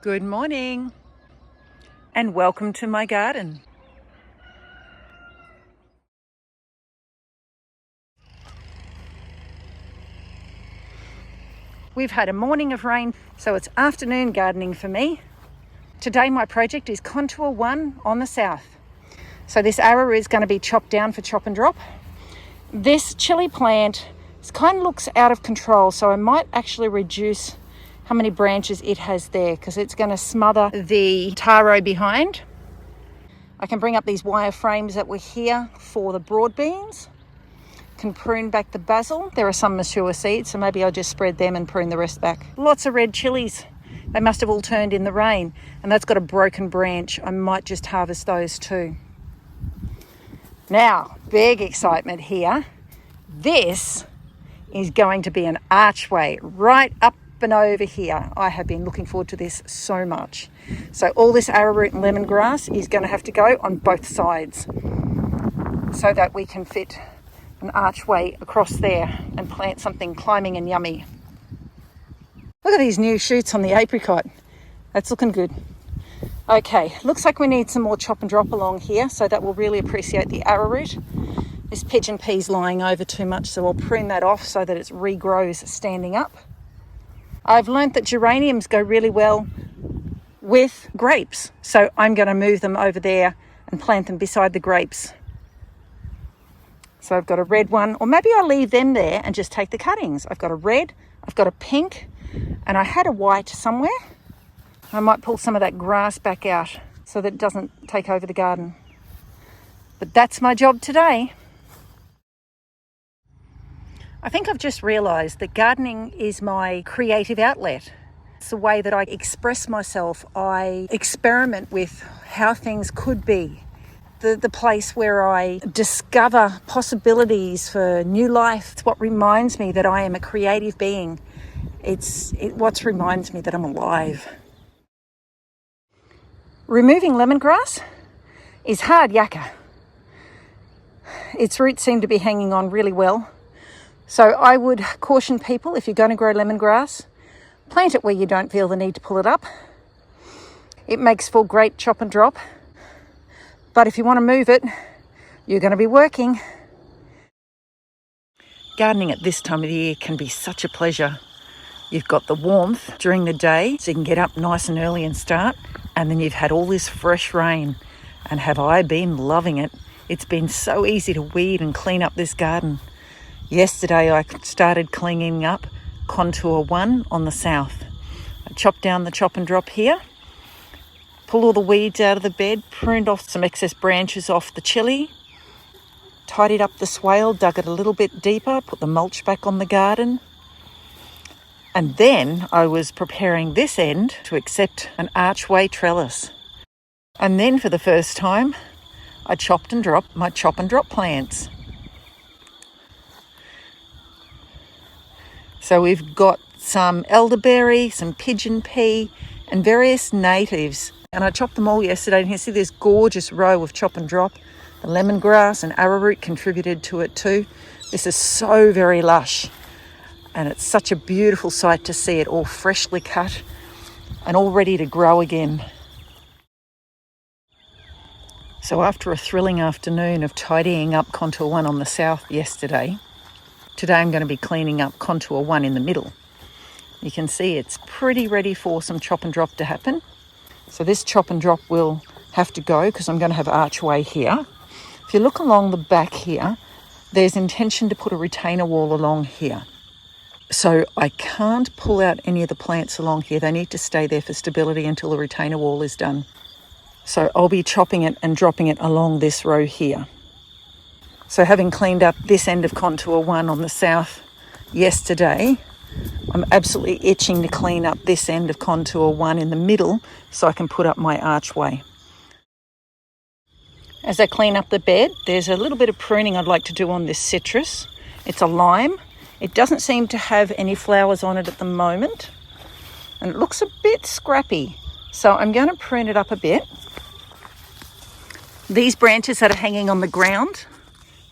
Good morning and welcome to my garden. We've had a morning of rain, so it's afternoon gardening for me. Today my project is contour 1 on the south. So this arrowroot is going to be chopped down for chop and drop. This chilli plant kind of looks out of control, so I might actually reduce how many branches it has there because it's going to smother the taro behind. I can bring up these wire frames that were here for the broad beans. Can prune back the basil. There are some mature seeds, so maybe I'll just spread them and prune the rest back. Lots of red chilies. They must have all turned in the rain, and that's got a broken branch. I might just harvest those too. Now, big excitement here. This is going to be an archway right up and over here. I have been looking forward to this so much. So all this arrowroot and lemongrass is going to have to go on both sides so that we can fit an archway across there and plant something climbing and yummy. Look at these new shoots on the apricot. That's looking good. Okay, looks like we need some more chop and drop along here, so that will really appreciate the arrowroot. This pigeon pea's lying over too much, so I'll prune that off so that it regrows standing up. I've learnt that geraniums go really well with grapes, so I'm going to move them over there and plant them beside the grapes. So I've got a red one, or maybe I'll leave them there and just take the cuttings. I've got a red, I've got a pink, and I had a white somewhere. I might pull some of that grass back out so that it doesn't take over the garden. But that's my job today. I think I've just realised that gardening is my creative outlet. It's the way that I express myself. I experiment with how things could be. The place where I discover possibilities for new life. It's what reminds me that I am a creative being. It's what reminds me that I'm alive. Removing lemongrass is hard yakka. Its roots seem to be hanging on really well. So I would caution people, if you're going to grow lemongrass, plant it where you don't feel the need to pull it up. It makes for great chop and drop. But if you want to move it, you're going to be working. Gardening at this time of the year can be such a pleasure. You've got the warmth during the day, so you can get up nice and early and start. And then you've had all this fresh rain. And have I been loving it? It's been so easy to weed and clean up this garden. Yesterday I started cleaning up contour 1 on the south. I chopped down the chop and drop here, pulled all the weeds out of the bed, pruned off some excess branches off the chilli, tidied up the swale, dug it a little bit deeper, put the mulch back on the garden. And then I was preparing this end to accept an archway trellis. And then for the first time, I chopped and dropped my chop and drop plants. So we've got some elderberry, some pigeon pea, and various natives. And I chopped them all yesterday, and you can see this gorgeous row of chop and drop. The lemongrass and arrowroot contributed to it too. This is so very lush, and it's such a beautiful sight to see it all freshly cut and all ready to grow again. So after a thrilling afternoon of tidying up contour 1 on the south yesterday, today I'm going to be cleaning up contour 1 in the middle. You can see it's pretty ready for some chop and drop to happen. So this chop and drop will have to go because I'm going to have archway here. If you look along the back here, there's intention to put a retainer wall along here. So I can't pull out any of the plants along here. They need to stay there for stability until the retainer wall is done. So I'll be chopping it and dropping it along this row here. So having cleaned up this end of contour 1 on the south yesterday, I'm absolutely itching to clean up this end of contour 1 in the middle so I can put up my archway. As I clean up the bed, there's a little bit of pruning I'd like to do on this citrus. It's a lime. It doesn't seem to have any flowers on it at the moment, and it looks a bit scrappy. So I'm going to prune it up a bit. These branches that are hanging on the ground,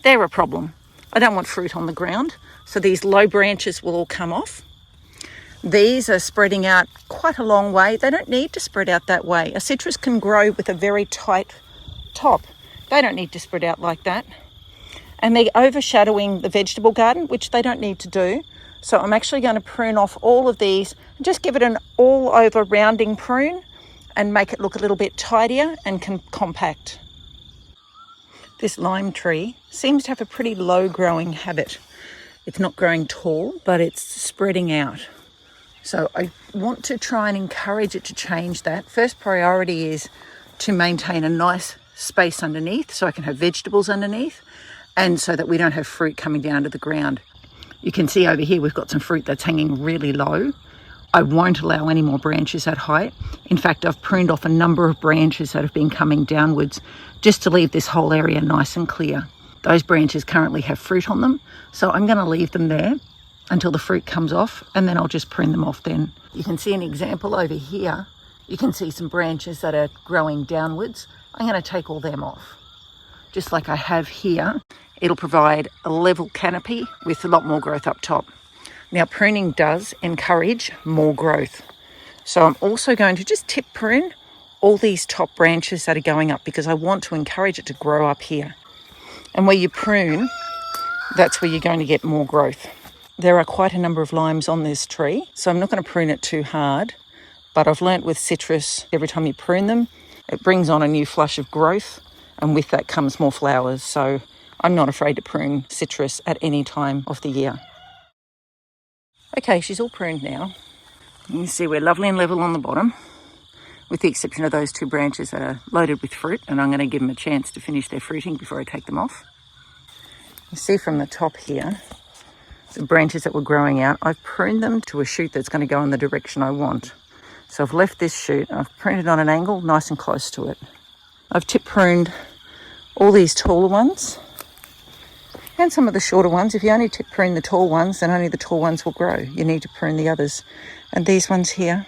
they're a problem. I don't want fruit on the ground, so these low branches will all come off. These are spreading out quite a long way. They don't need to spread out that way. A citrus can grow with a very tight top. They don't need to spread out like that. And they're overshadowing the vegetable garden, which they don't need to do. So I'm actually going to prune off all of these and just give it an all over rounding prune and make it look a little bit tidier and compact. This lime tree seems to have a pretty low growing habit. It's not growing tall, but it's spreading out. So I want to try and encourage it to change that. First priority is to maintain a nice space underneath so I can have vegetables underneath and so that we don't have fruit coming down to the ground. You can see over here we've got some fruit that's hanging really low. I won't allow any more branches that height. In fact, I've pruned off a number of branches that have been coming downwards just to leave this whole area nice and clear. Those branches currently have fruit on them, so I'm going to leave them there until the fruit comes off, and then I'll just prune them off then. You can see an example over here. You can see some branches that are growing downwards. I'm going to take all them off, just like I have here. It'll provide a level canopy with a lot more growth up top. Now, pruning does encourage more growth. So I'm also going to just tip prune all these top branches that are going up because I want to encourage it to grow up here. And where you prune, that's where you're going to get more growth. There are quite a number of limes on this tree, so I'm not going to prune it too hard. But I've learnt with citrus, every time you prune them, it brings on a new flush of growth, and with that comes more flowers. So I'm not afraid to prune citrus at any time of the year. Okay, she's all pruned now. You can see we're lovely and level on the bottom, with the exception of those two branches that are loaded with fruit, and I'm going to give them a chance to finish their fruiting before I take them off. You see from the top here, the branches that were growing out, I've pruned them to a shoot that's going to go in the direction I want. So I've left this shoot, I've pruned it on an angle nice and close to it. I've tip pruned all these taller ones and some of the shorter ones. If you only tip prune the tall ones, then only the tall ones will grow. You need to prune the others. And these ones here,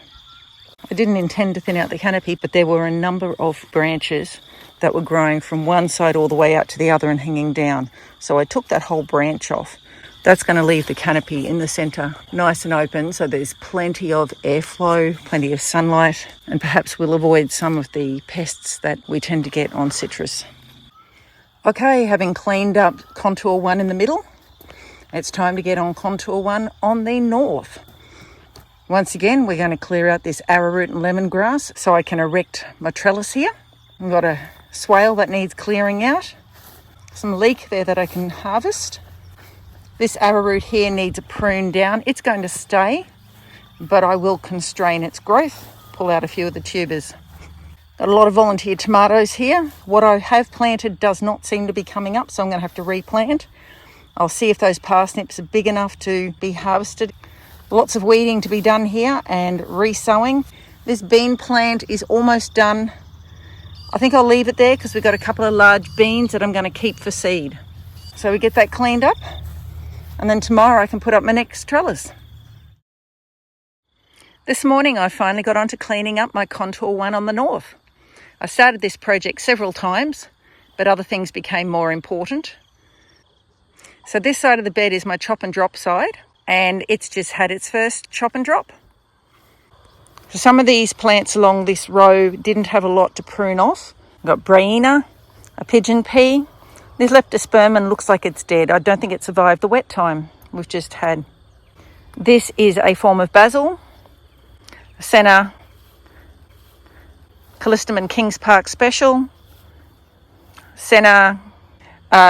I didn't intend to thin out the canopy, but there were a number of branches that were growing from one side all the way out to the other and hanging down. So I took that whole branch off. That's going to leave the canopy in the centre nice and open, so there's plenty of airflow, plenty of sunlight, and perhaps we'll avoid some of the pests that we tend to get on citrus. Okay, having cleaned up contour 1 in the middle, it's time to get on contour 1 on the north. Once again, we're going to clear out this arrowroot and lemongrass so I can erect my trellis here. I've got a swale that needs clearing out, some leek there that I can harvest. This arrowroot here needs a prune down. It's going to stay, but I will constrain its growth, pull out a few of the tubers. Got a lot of volunteer tomatoes here. What I have planted does not seem to be coming up, so I'm going to have to replant. I'll see if those parsnips are big enough to be harvested. Lots of weeding to be done here and re-sowing. This bean plant is almost done. I think I'll leave it there because we've got a couple of large beans that I'm going to keep for seed. So we get that cleaned up, and then tomorrow I can put up my next trellis. This morning I finally got on to cleaning up my contour 1 on the north. I started this project several times, but other things became more important. So this side of the bed is my chop and drop side, and it's just had its first chop and drop. So some of these plants along this row didn't have a lot to prune off. I've got Breina, a pigeon pea. This leptospermum looks like it's dead. I don't think it survived the wet time we've just had. This is a form of basil, Senna, Callistemon Kings Park Special, Senna.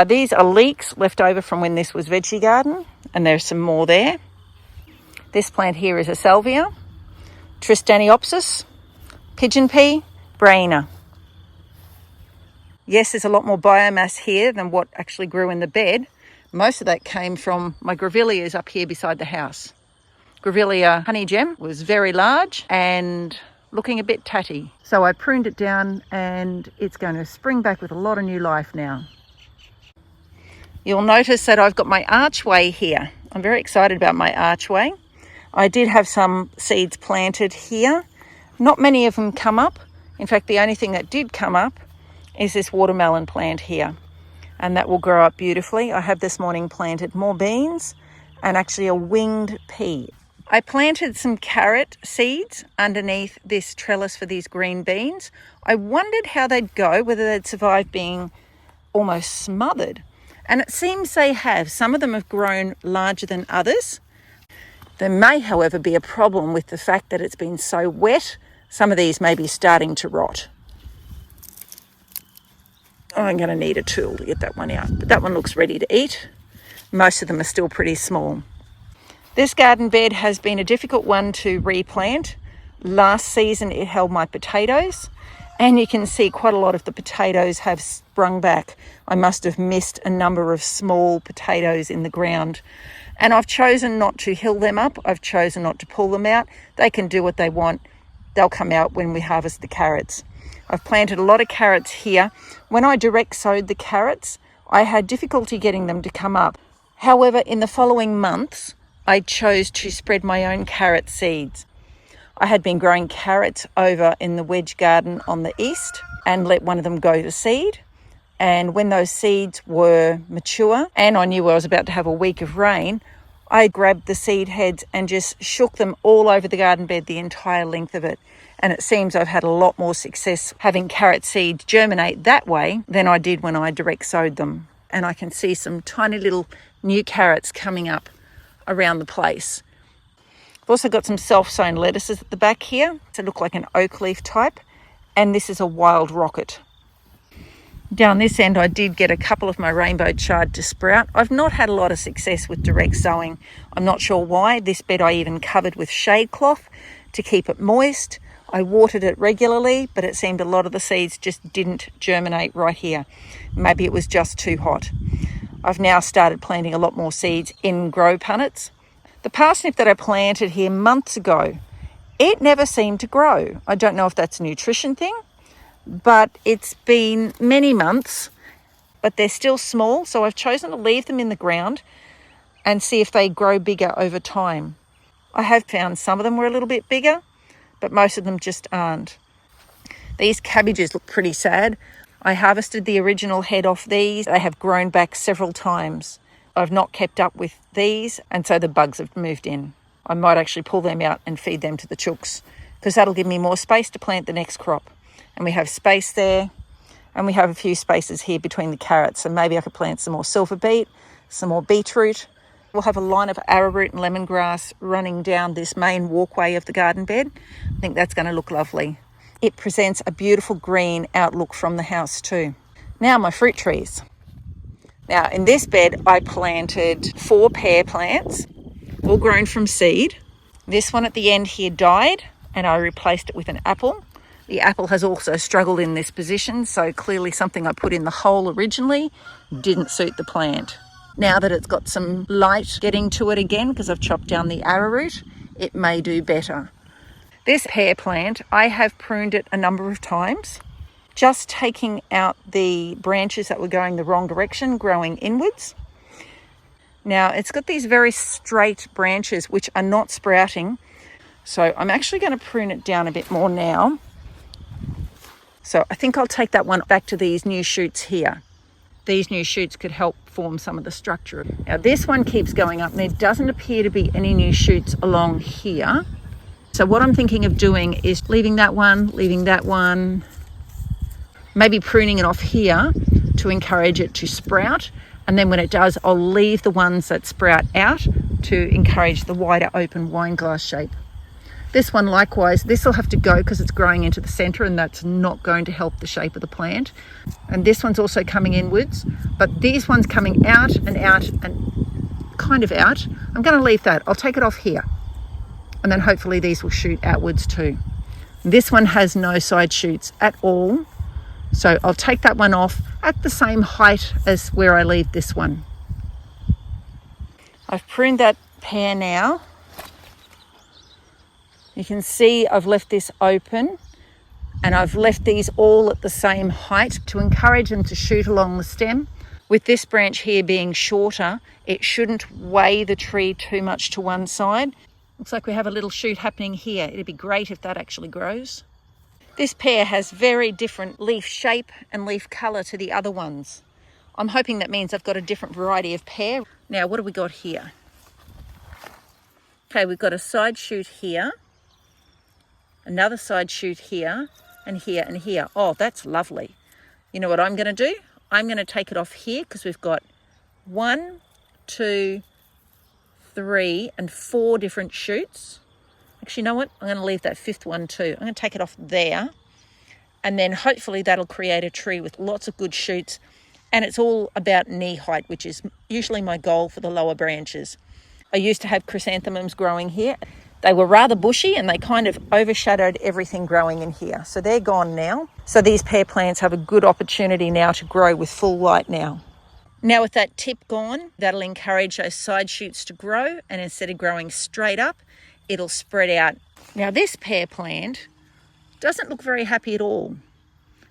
These are leeks left over from when this was veggie garden, and there's some more there. This plant here is a salvia, Tristaniopsis, pigeon pea, Breina. Yes, there's a lot more biomass here than what actually grew in the bed. Most of that came from my grevilleas up here beside the house. Grevillea honey gem was very large and looking a bit tatty. So I pruned it down and it's going to spring back with a lot of new life now. You'll notice that I've got my archway here. I'm very excited about my archway. I did have some seeds planted here. Not many of them come up. In fact, the only thing that did come up is this watermelon plant here, and that will grow up beautifully. I have this morning planted more beans and actually a winged pea. I planted some carrot seeds underneath this trellis for these green beans. I wondered how they'd go, whether they'd survive being almost smothered. And it seems they have. Some of them have grown larger than others. There may, however, be a problem with the fact that it's been so wet. Some of these may be starting to rot. Oh, I'm going to need a tool to get that one out. But that one looks ready to eat. Most of them are still pretty small. This garden bed has been a difficult one to replant. Last season it held my potatoes, and you can see quite a lot of the potatoes have sprung back. I must have missed a number of small potatoes in the ground. And I've chosen not to hill them up. I've chosen not to pull them out. They can do what they want. They'll come out when we harvest the carrots. I've planted a lot of carrots here. When I direct sowed the carrots, I had difficulty getting them to come up. However, in the following months, I chose to spread my own carrot seeds. I had been growing carrots over in the wedge garden on the east and let one of them go to seed. And when those seeds were mature and I knew I was about to have a week of rain, I grabbed the seed heads and just shook them all over the garden bed, the entire length of it. And it seems I've had a lot more success having carrot seeds germinate that way than I did when I direct sowed them. And I can see some tiny little new carrots coming up around the place. I've also got some self-sown lettuces at the back here. They look like an oak leaf type. And this is a wild rocket. Down this end, I did get a couple of my rainbow chard to sprout. I've not had a lot of success with direct sowing. I'm not sure why. This bed I even covered with shade cloth to keep it moist. I watered it regularly, but it seemed a lot of the seeds just didn't germinate right here. Maybe it was just too hot. I've now started planting a lot more seeds in grow punnets. The parsnip that I planted here months ago, it never seemed to grow. I don't know if that's a nutrition thing, but it's been many months, but they're still small. So I've chosen to leave them in the ground and see if they grow bigger over time. I have found some of them were a little bit bigger, but most of them just aren't. These cabbages look pretty sad. I harvested the original head off these. They have grown back several times. I've not kept up with these, and so the bugs have moved in. I might actually pull them out and feed them to the chooks, because that'll give me more space to plant the next crop. And we have space there, and we have a few spaces here between the carrots. So maybe I could plant some more silver beet, some more beetroot. We'll have a line of arrowroot and lemongrass running down this main walkway of the garden bed. I think that's going to look lovely. It presents a beautiful green outlook from the house too. Now my fruit trees. Now in this bed I planted 4 pear plants, all grown from seed. This one at the end here died and I replaced it with an apple. The apple has also struggled in this position, so clearly something I put in the hole originally didn't suit the plant. Now that it's got some light getting to it again, because I've chopped down the arrowroot, it may do better. This pear plant, I have pruned it a number of times, just taking out the branches that were going the wrong direction, growing inwards. Now it's got these very straight branches which are not sprouting, so I'm actually going to prune it down a bit more now. So I think I'll take that one back to these new shoots here. These new shoots could help form some of the structure. Now this one keeps going up and there doesn't appear to be any new shoots along here. So what I'm thinking of doing is leaving that one, maybe pruning it off here to encourage it to sprout. And then when it does, I'll leave the ones that sprout out to encourage the wider open wine glass shape. This one likewise, this will have to go because it's growing into the centre and that's not going to help the shape of the plant. And this one's also coming inwards, but these ones coming out and kind of out. I'm going to leave that. I'll take it off here. And then hopefully these will shoot outwards too. This one has no side shoots at all. So I'll take that one off at the same height as where I leave this one. I've pruned that pear now. You can see I've left this open and I've left these all at the same height to encourage them to shoot along the stem. With this branch here being shorter, it shouldn't weigh the tree too much to one side. Looks like we have a little shoot happening here. It'd be great if that actually grows. This pear has very different leaf shape and leaf colour to the other ones. I'm hoping that means I've got a different variety of pear. Now, what have we got here? Okay, we've got a side shoot here, another side shoot here, and here, and here. Oh, that's lovely. You know what I'm going to do? I'm going to take it off here because we've got 1, 2, 3, and 4 different shoots. Actually, you know what? I'm going to leave that 5th one too. I'm going to take it off there, and then hopefully that'll create a tree with lots of good shoots. And it's all about knee height, which is usually my goal for the lower branches. I used to have chrysanthemums growing here. They were rather bushy and they kind of overshadowed everything growing in here. So they're gone now. So these pear plants have a good opportunity now to grow with full light now. Now with that tip gone, that'll encourage those side shoots to grow, and instead of growing straight up, it'll spread out. Now this pear plant doesn't look very happy at all.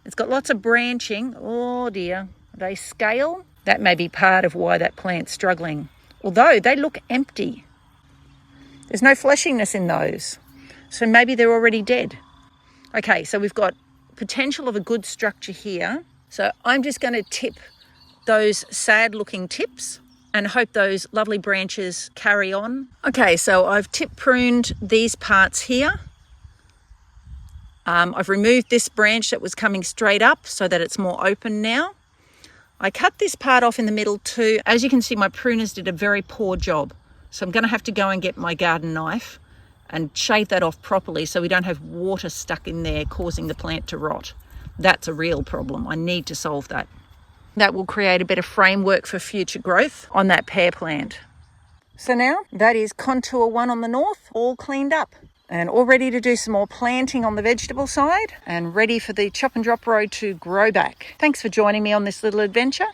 It's got lots of branching. Oh dear, they scale. That may be part of why that plant's struggling. Although they look empty. There's no fleshiness in those. So maybe they're already dead. Okay, so we've got potential of a good structure here. So I'm just going to tip those sad looking tips and hope those lovely branches carry on. Okay, so I've tip pruned these parts here. I've removed this branch that was coming straight up so that it's more open now. I cut this part off in the middle too. As you can see, my pruners did a very poor job. So I'm going to have to go and get my garden knife and shave that off properly so we don't have water stuck in there causing the plant to rot. That's a real problem. I need to solve that. That will create a better framework for future growth on that pear plant. So now that is contour 1 on the north, all cleaned up and all ready to do some more planting on the vegetable side and ready for the chop and drop row to grow back. Thanks for joining me on this little adventure.